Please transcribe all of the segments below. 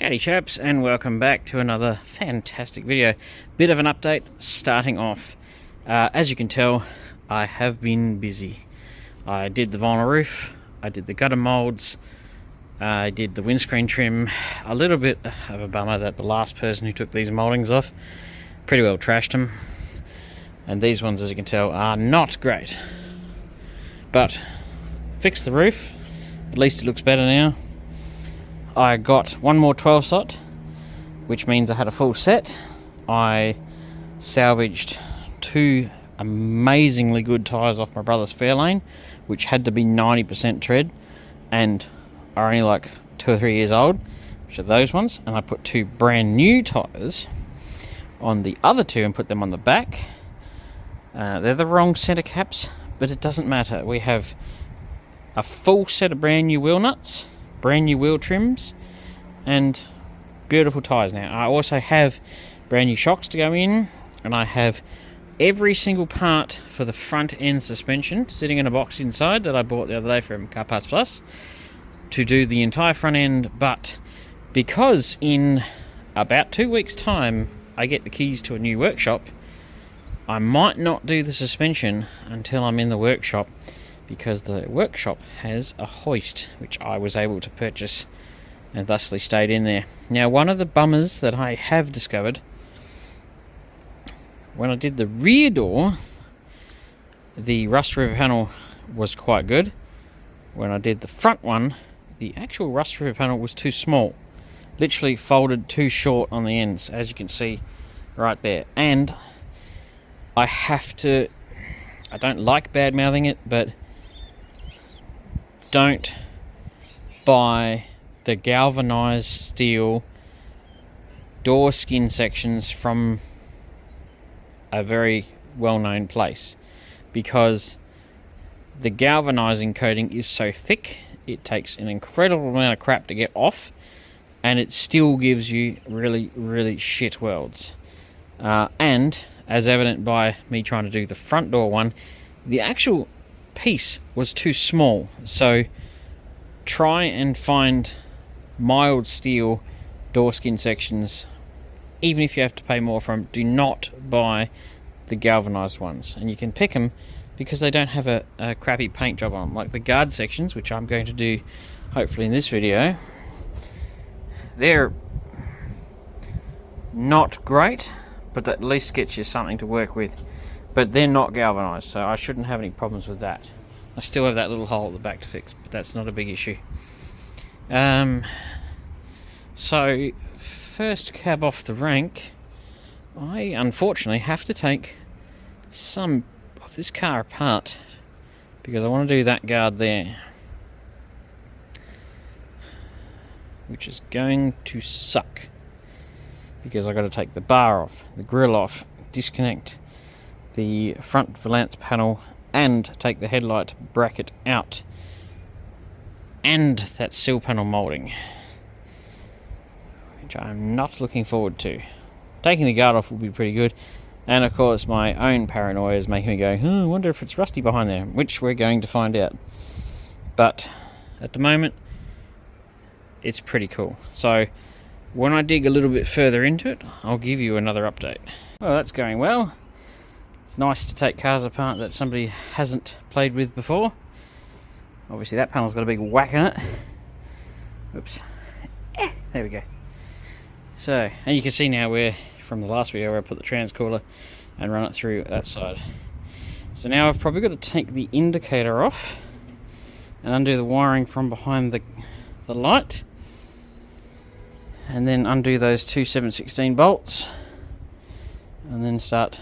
Howdy chaps, and welcome back to another fantastic video. Bit of an update starting off. As you can tell, I have been busy. I did the vinyl roof, I did the gutter molds, I did the windscreen trim. A little bit of a bummer that the last person who took these moldings off pretty well trashed them. And these ones, as you can tell, are not great. But fixed the roof, at least it looks better now. I got one more 12 slot, which means I had a full set. I salvaged two amazingly good tyres off my brother's Fairlane, which had to be 90% tread and are only like 2 or 3 years old, which are those ones. And I put two brand new tyres on the other two and put them on the back. They're the wrong centre caps, but it doesn't matter. We have a full set of brand new wheel nuts, brand new wheel trims, and beautiful tyres now. I also have brand new shocks to go in, and I have every single part for the front end suspension sitting in a box inside that I bought the other day from Car Parts Plus to do the entire front end. But because in about 2 weeks time I get the keys to a new workshop, I might not do the suspension until I'm in the workshop, because the workshop has a hoist which I was able to purchase and thusly stayed in there. Now, one of the bummers that I have discovered, when I did the rear door, the rust river panel was quite good. When I did the front one, the actual rust river panel was too small, literally folded too short on the ends, as you can see right there. And I don't like bad mouthing it, but don't buy the galvanized steel door skin sections from a very well-known place, because the galvanizing coating is so thick, it takes an incredible amount of crap to get off, and it still gives you really shit welds. And as evident by me trying to do the front door one, the actual piece was too small. So try and find mild steel door skin sections, even if you have to pay more for them. Do not buy the galvanized ones, and you can pick them because they don't have a crappy paint job on them. Like the guard sections, which I'm going to do hopefully in this video, they're not great, but that at least gets you something to work with. But they're not galvanized, so I shouldn't have any problems with that. I still have that little hole at the back to fix, but that's not a big issue. So first cab off the rank, I unfortunately have to take some of this car apart because I want to do that guard there, which is going to suck because I've got to take the bar off, the grille off, disconnect the front valance panel, and take the headlight bracket out, and that sill panel moulding, which I'm not looking forward to. Taking the guard off will be pretty good, and of course my own paranoia is making me go, I wonder if it's rusty behind there, which we're going to find out. But at the moment it's pretty cool. So when I dig a little bit further into it, I'll give you another update. Well, that's going well. It's nice to take cars apart that somebody hasn't played with before. Obviously that panel's got a big whack in it. Oops. There we go. So, and you can see now where, from the last video where I put the transcooler and run it through that side. So now I've probably got to take the indicator off and undo the wiring from behind the light, and then undo those two 7/16 bolts, and then start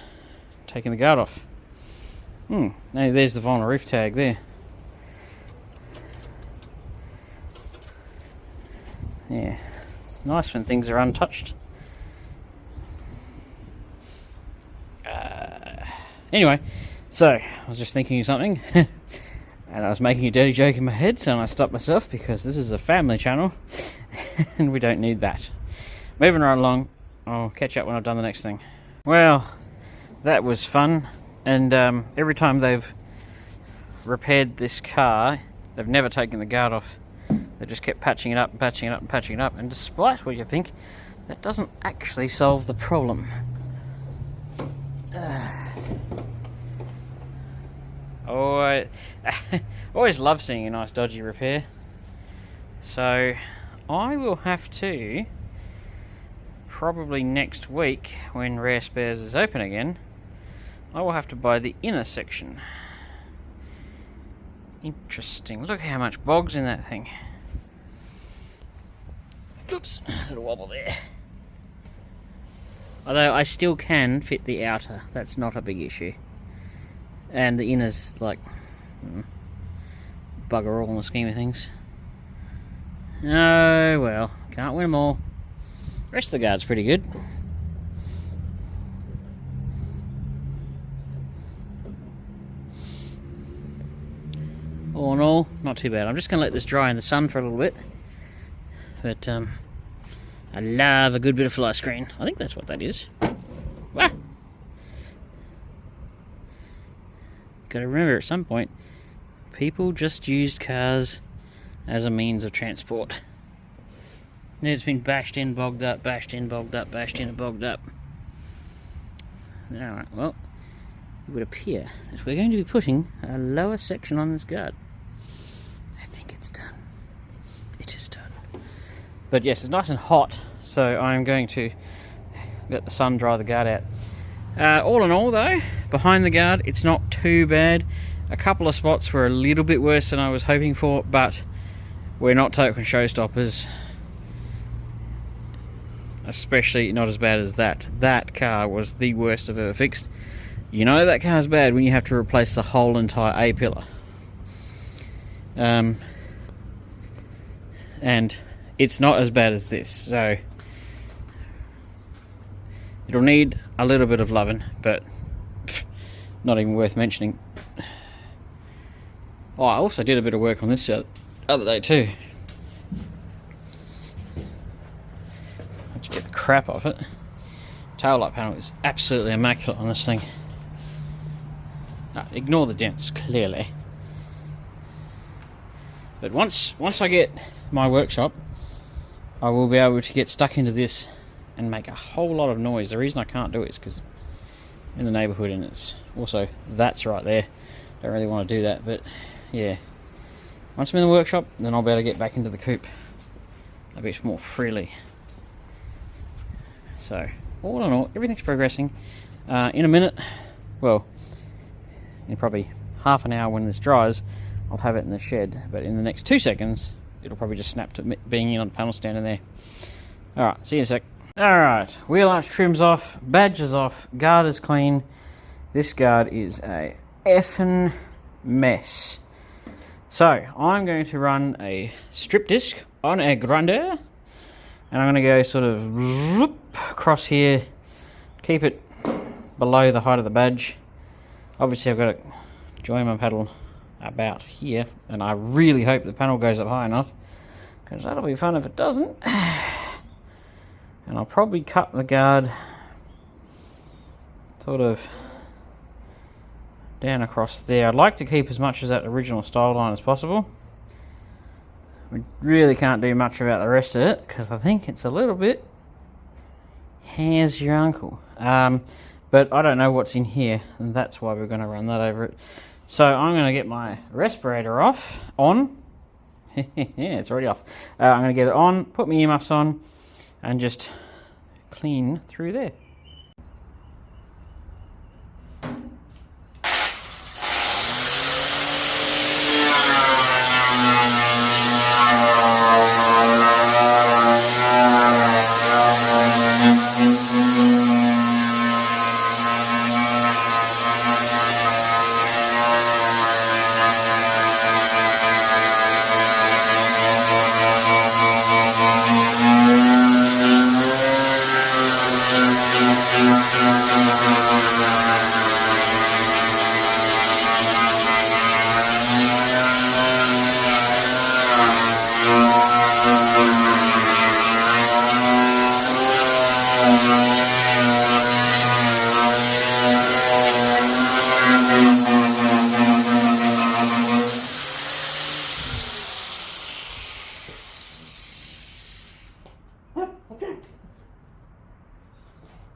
taking the guard off. Now there's the vinyl roof tag there. Yeah, it's nice when things are untouched. Anyway, so I was just thinking of something and I was making a dirty joke in my head, so I stopped myself because this is a family channel and we don't need that. Moving right along, I'll catch up when I've done the next thing. Well, that was fun, and every time they've repaired this car, they've never taken the guard off They just kept patching it up and patching it up and patching it up, and despite what you think, that doesn't actually solve the problem. Oh, I always love seeing a nice dodgy repair. So I will have to, probably next week when Rare Spares is open again, I will have to buy the inner section. Interesting. Look how much bog's in that thing. Oops, a little wobble there. Although I still can fit the outer, that's not a big issue. And the inner's like bugger all in the scheme of things. Oh well, can't win them all. The rest of the guard's pretty good. All in all, not too bad. I'm just going to let this dry in the sun for a little bit. But I love a good bit of fly screen. I think that's what that is. Ah! Got to remember, at some point, people just used cars as a means of transport. It's been bashed in, bogged up, bashed in, bogged up, bashed in and bogged up. Alright, well, it would appear that we're going to be putting a lower section on this guard. I think it's done. It is done. But yes, it's nice and hot, so I'm going to let the sun dry the guard out. All in all though, behind the guard, it's not too bad. A couple of spots were a little bit worse than I was hoping for, but we're not token showstoppers. Especially not as bad as that. That car was the worst I've ever fixed. You know that car's bad when you have to replace the whole entire A-pillar. And it's not as bad as this, so it'll need a little bit of loving, but not even worth mentioning. Oh, I also did a bit of work on this the other day too. Had to get the crap off it. Tail light panel is absolutely immaculate on this thing. Ignore the dents, clearly. But once I get my workshop, I will be able to get stuck into this and make a whole lot of noise. The reason I can't do it is because in the neighbourhood, and it's also that's right there. Don't really want to do that, but yeah. Once I'm in the workshop, then I'll be able to get back into the coupe a bit more freely. So, all in all, everything's progressing. In a minute, well, in probably half an hour when this dries, I'll have it in the shed, but in the next 2 seconds, it'll probably just snap to being in on the panel stand in there. Alright, see you in a sec. Alright, wheel arch trim's off, badge is off, guard is clean. This guard is a effing mess. So, I'm going to run a strip disc on a grandeur, and I'm going to go sort of zoop across here, keep it below the height of the badge. Obviously I've got to join my paddle about here, and I really hope the panel goes up high enough, because that'll be fun if it doesn't. And I'll probably cut the guard sort of down across there. I'd like to keep as much as that original style line as possible. We really can't do much about the rest of it, because I think it's a little bit how's your uncle. But I don't know what's in here, and that's why we're going to run that over it. So I'm going to get my respirator on. Yeah, it's already off. I'm going to get it on, put my earmuffs on, and just clean through there.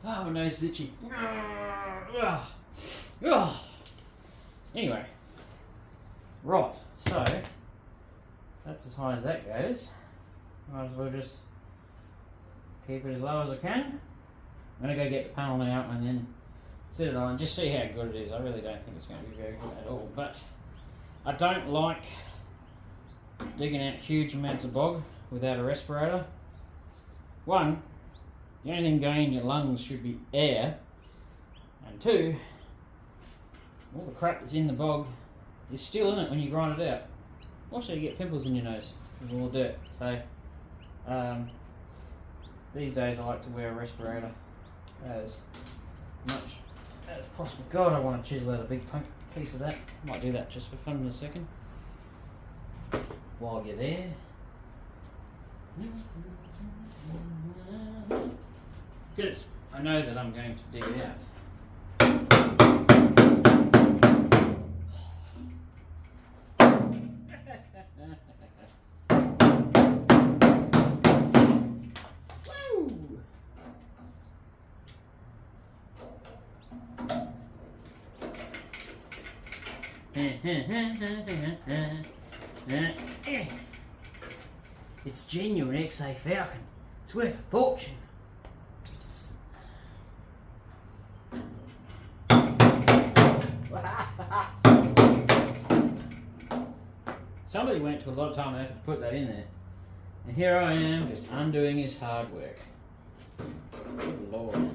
Oh, my nose is itchy. Anyway, right, so that's as high as that goes. Might as well just keep it as low as I can. I'm going to go get the panel now and then set it on and just see how good it is. I really don't think it's going to be very good at all, but I don't like digging out huge amounts of bog without a respirator. One, the only thing going in your lungs should be air, and two, all the crap that's in the bog is still in it when you grind it out. Also, you get pimples in your nose with all the dirt. So these days I like to wear a respirator as much as possible. God, I want to chisel out a big piece of that. Might do that just for fun in a second. While you're there. Because I know that I'm going to dig it out. It's genuine XA Falcon. It's worth a fortune. Somebody went to a lot of time and effort to put that in there. And here I am just undoing his hard work. Good Lord.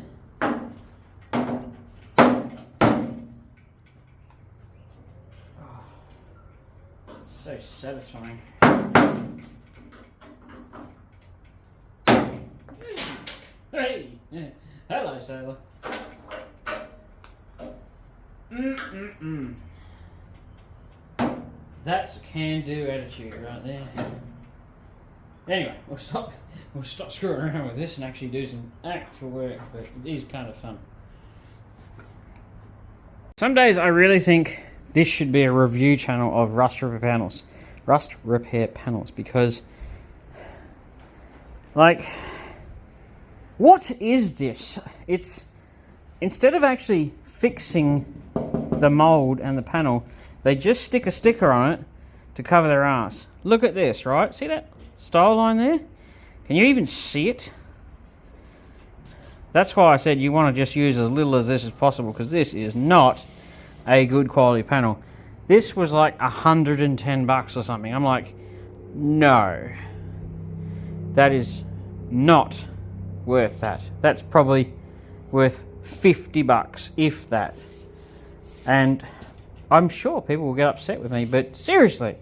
So satisfying. Hey! Hello, sailor. That's a can-do attitude right there. Anyway, we'll stop screwing around with this and actually do some actual work, but it is kind of fun. Some days I really think this should be a review channel of rust repair panels, because, like, what is this? It's, instead of actually fixing the mold and the panel, they just stick a sticker on it to cover their ass. Look at this, right? See that style line there? Can you even see it? That's why I said you want to just use as little as this as possible, because this is not a good quality panel. This was like $110 or something. I'm like, no, that is not worth that. That's probably worth $50, if that. And I'm sure people will get upset with me, but seriously,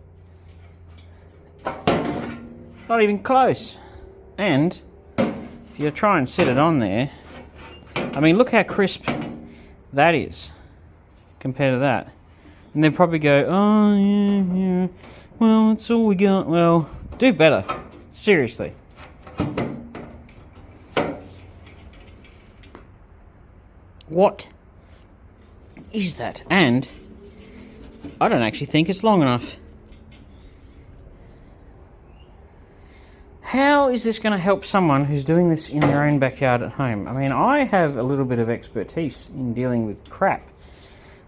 it's not even close. And if you try and sit it on there, I mean, look how crisp that is compared to that. And they'll probably go, oh, yeah, well, that's all we got. Well, do better. Seriously. What is that? And I don't actually think it's long enough. How is this going to help someone who's doing this in their own backyard at home? I mean, I have a little bit of expertise in dealing with crap,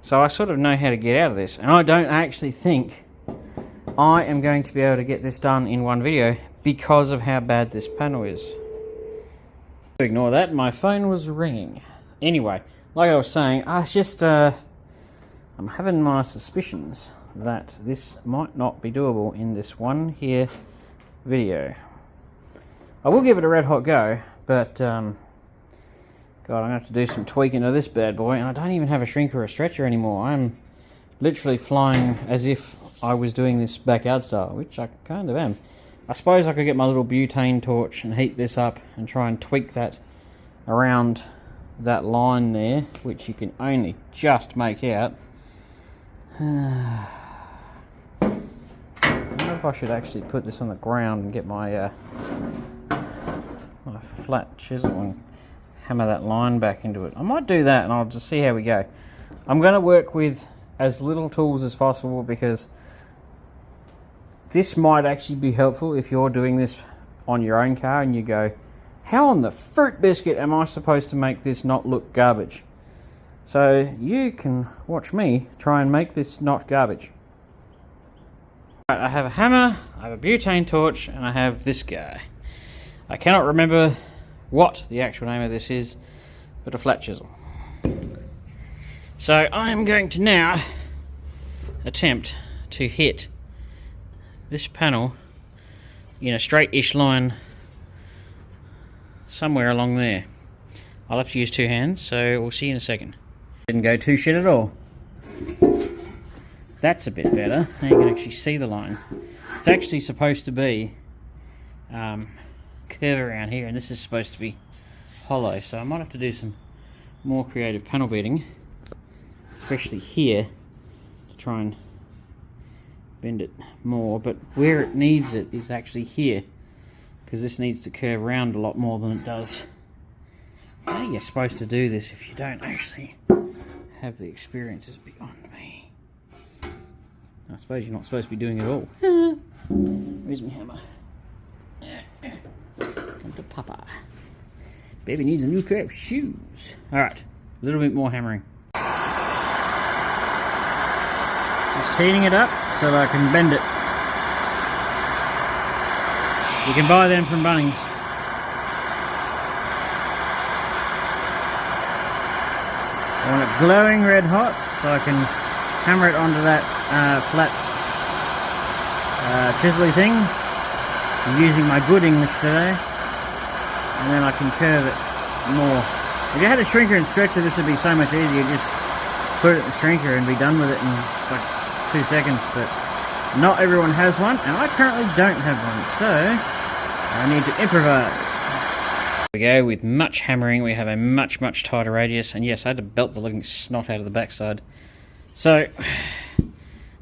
so I sort of know how to get out of this. And I don't actually think I am going to be able to get this done in one video because of how bad this panel is. Ignore that, my phone was ringing. Anyway, like I was saying, I'm having my suspicions that this might not be doable in this one here video. I will give it a red hot go, but God, I'm going to have to do some tweaking to this bad boy, and I don't even have a shrink or a stretcher anymore. I'm literally flying as if I was doing this backyard style, which I kind of am. I suppose I could get my little butane torch and heat this up and try and tweak that around that line there, which you can only just make out. I wonder if I should actually put this on the ground and get my my flat chisel and hammer that line back into it. I might do that and I'll just see how we go. I'm going to work with as little tools as possible, because this might actually be helpful if you're doing this on your own car and you go, how on the fruit biscuit am I supposed to make this not look garbage? So you can watch me try and make this not garbage. Right, I have a hammer, I have a butane torch, and I have this guy. I cannot remember what the actual name of this is, but a flat chisel. So I am going to now attempt to hit this panel in a straight-ish line somewhere along there. I'll have to use two hands, so we'll see you in a second. Didn't go too shit at all. That's a bit better. Now you can actually see the line. It's actually supposed to be curve around here, and this is supposed to be hollow, so I might have to do some more creative panel beating, especially here, to try and bend it more. But where it needs it is actually here, because this needs to curve around a lot more than it does. How are you supposed to do this if you don't actually have the experience? Is beyond me. I suppose you're not supposed to be doing it all. Where's my hammer? Come to Papa. Baby needs a new pair of shoes. Alright, a little bit more hammering. Just heating it up so that I can bend it. You can buy them from Bunnings. I want it glowing red hot so I can hammer it onto that flat chisel-y thing. I'm using my good English today, and then I can curve it more. If you had a shrinker and stretcher, this would be so much easier. Just put it in the shrinker and be done with it in like 2 seconds, but not everyone has one, and I currently don't have one, so I need to improvise. There we go. With much hammering, we have a much tighter radius, and yes, I had to belt the living snot out of the backside. So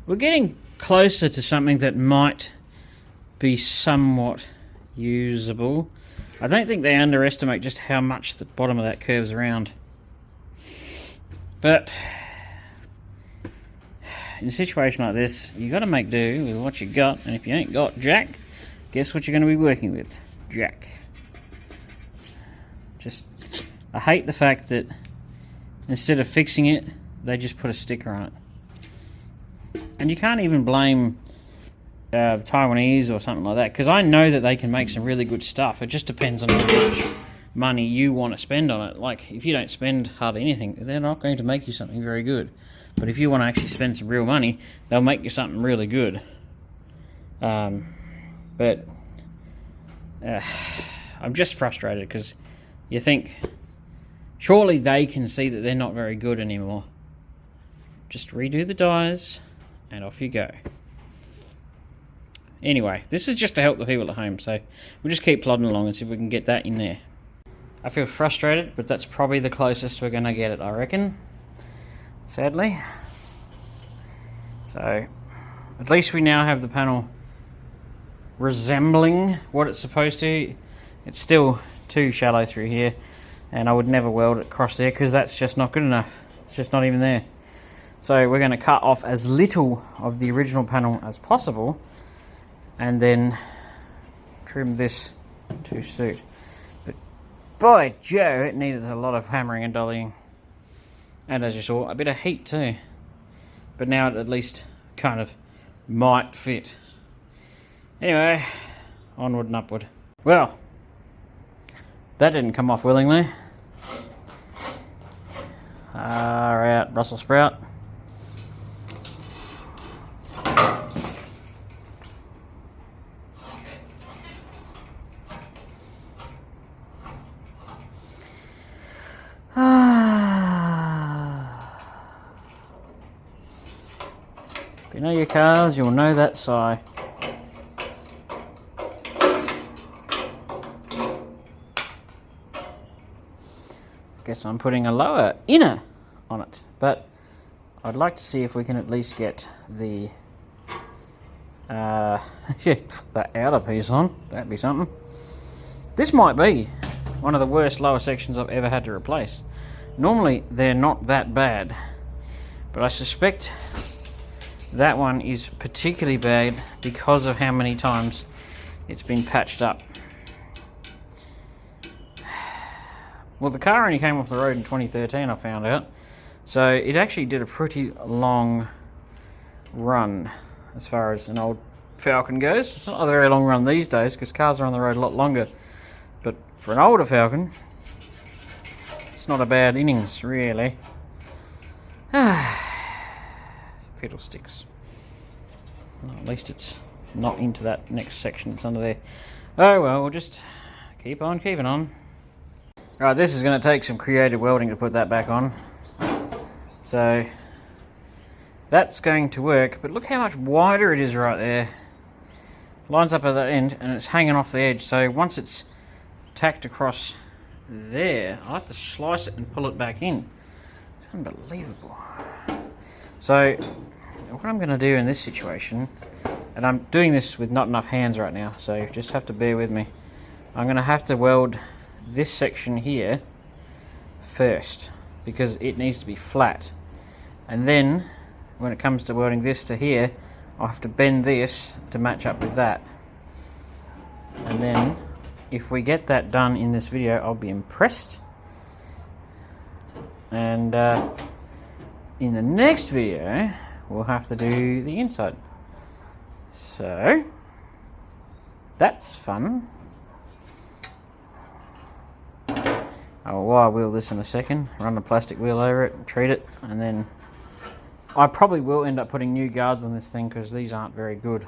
we're getting closer to something that might be somewhat usable. I don't think they underestimate just how much the bottom of that curves around. But in a situation like this, you got to make do with what you got, and if you ain't got jack, guess what you're going to be working with? Jack. I hate the fact that instead of fixing it, they just put a sticker on it. And you can't even blame Taiwanese or something like that, because I know that they can make some really good stuff. It just depends on how much money you want to spend on it. Like, if you don't spend hardly anything, they're not going to make you something very good. But if you want to actually spend some real money, they'll make you something really good. I'm just frustrated, because you think, surely they can see that they're not very good anymore. Just redo the dies, and off you go. Anyway, this is just to help the people at home, so we'll just keep plodding along and see if we can get that in there. I feel frustrated, but that's probably the closest we're going to get it, I reckon. Sadly. So, at least we now have the panel resembling what it's supposed to. It's still too shallow through here, and I would never weld it across there because that's just not good enough. It's just not even there. So we're going to cut off as little of the original panel as possible, and then trim this to suit. But by Joe, it needed a lot of hammering and dollying, and as you saw, a bit of heat too. But now it at least kind of might fit. Anyway, onward and upward. Well, that didn't come off willingly. Alright, Brussels sprout. If you know your cars, you'll know that sigh. Guess I'm putting a lower inner on it, but I'd like to see if we can at least get the the outer piece on. That'd be something. This might be one of the worst lower sections I've ever had to replace. Normally they're not that bad, but I suspect that one is particularly bad because of how many times it's been patched up. Well, the car only came off the road in 2013, I found out. So it actually did a pretty long run as far as an old Falcon goes. It's not a very long run these days because cars are on the road a lot longer. But for an older Falcon, it's not a bad innings, really. Fiddlesticks. Well, at least it's not into that next section, it's under there. Oh well, we'll just keep on keeping on. Right, this is going to take some creative welding to put that back on. So that's going to work, but look how much wider it is right there. Lines up at that end and it's hanging off the edge, so once it's tacked across there, I'll have to slice it and pull it back in. It's unbelievable. So what I'm going to do in this situation, and I'm doing this with not enough hands right now, so you just have to bear with me. I'm going to have to weld this section here first because it needs to be flat, and then when it comes to welding this to here, I'll have to bend this to match up with that. And then if we get that done in this video, I'll be impressed. And in the next video we'll have to do the inside, so that's fun. I'll wire wheel this in a second, run the plastic wheel over it, treat it, and then I probably will end up putting new guards on this thing because these aren't very good.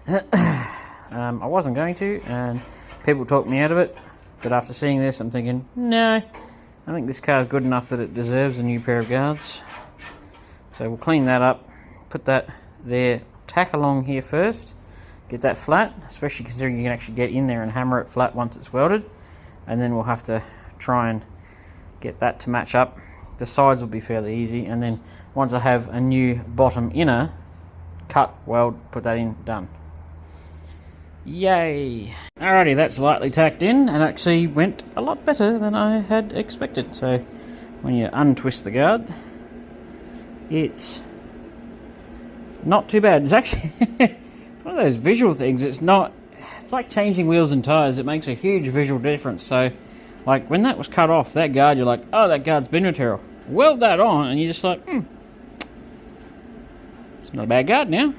I wasn't going to, and people talked me out of it, but after seeing this I'm thinking, no, I think this car is good enough that it deserves a new pair of guards. So we'll clean that up, put that there, tack along here first, get that flat, especially considering you can actually get in there and hammer it flat once it's welded, and then we'll have to try and get that to match up. The sides will be fairly easy, and then once I have a new bottom inner, cut, weld, put that in, done. Yay! Alrighty, that's lightly tacked in and actually went a lot better than I had expected. So when you untwist the guard, it's not too bad. It's actually it's one of those visual things. It's like changing wheels and tires. It makes a huge visual difference. So like when that was cut off, that guard, you're like, oh, that guard's been material. Weld that on and you're just like, it's not a bad guard now.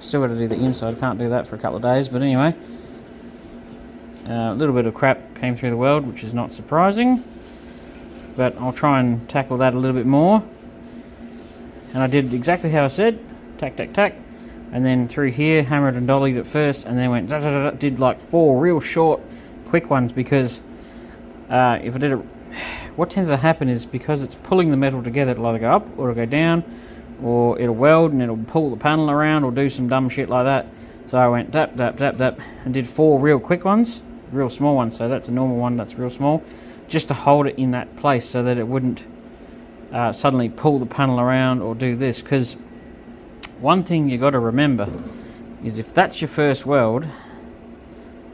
Still got to do the inside, can't do that for a couple of days, but anyway. A little bit of crap came through the weld, which is not surprising, but I'll try and tackle that a little bit more. And I did exactly how I said, tack, tack, tack, and then through here, hammered and dollied it first, and then went, did like 4 real short, quick ones, because if I did it, what tends to happen is because it's pulling the metal together, it'll either go up or it'll go down, or it'll weld and it'll pull the panel around or do some dumb shit like that. So I went tap, tap, tap, tap, and did 4 real quick ones, real small ones. So that's a normal one, that's real small, just to hold it in that place so that it wouldn't suddenly pull the panel around or do this. Because one thing you got to remember is if that's your first weld,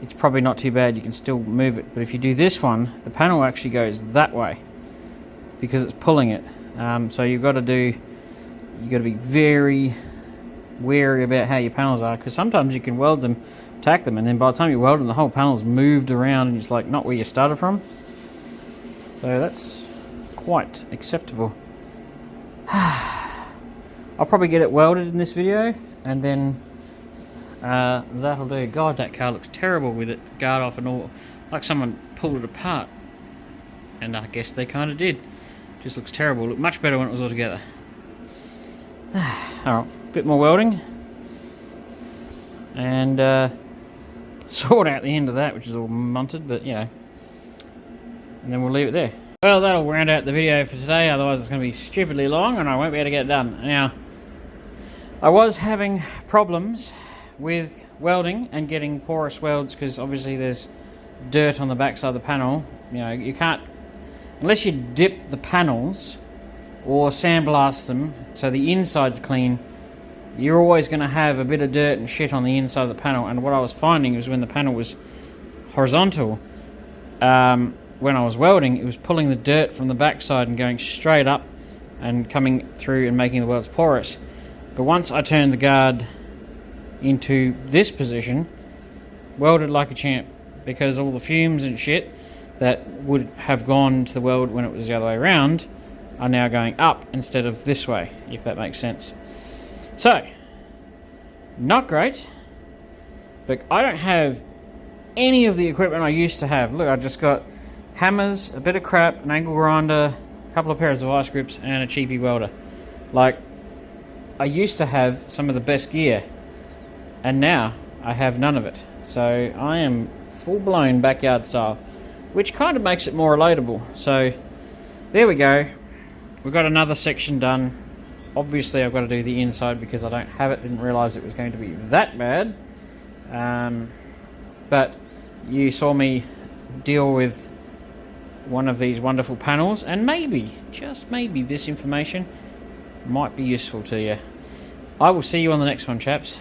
it's probably not too bad, you can still move it. But if you do this one, the panel actually goes that way because it's pulling it. So you've got to be very wary about how your panels are, because sometimes you can weld them, tack them, and then by the time you weld them, the whole panel's moved around and it's like not where you started from. So that's quite acceptable. I'll probably get it welded in this video, and then that'll do. God, that car looks terrible with it guard off and all, like someone pulled it apart, and I guess they kind of did. Just looks terrible. Looked much better when it was all together. Alright, a bit more welding, and sort out the end of that, which is all munted, but you know, and then we'll leave it there. Well, that'll round out the video for today, otherwise it's going to be stupidly long and I won't be able to get it done. Now, I was having problems with welding and getting porous welds because obviously there's dirt on the backside of the panel. You know, you can't, unless you dip the panels or sandblast them so the inside's clean, you're always going to have a bit of dirt and shit on the inside of the panel. And what I was finding was when the panel was horizontal, when I was welding, it was pulling the dirt from the backside and going straight up and coming through and making the welds porous. But once I turned the guard into this position, welded like a champ, because all the fumes and shit that would have gone to the weld when it was the other way around are now going up instead of this way, if that makes sense. So, not great, but I don't have any of the equipment I used to have. Look, I just got hammers, a bit of crap, an angle grinder, a couple of pairs of vice grips, and a cheapy welder. Like, I used to have some of the best gear, and now I have none of it. So I am full-blown backyard style, which kind of makes it more relatable. So there we go. We've got another section done. Obviously I've got to do the inside because I don't have it. Didn't realise it was going to be that bad. But you saw me deal with one of these wonderful panels, and maybe, just maybe, this information might be useful to you. I will see you on the next one, chaps.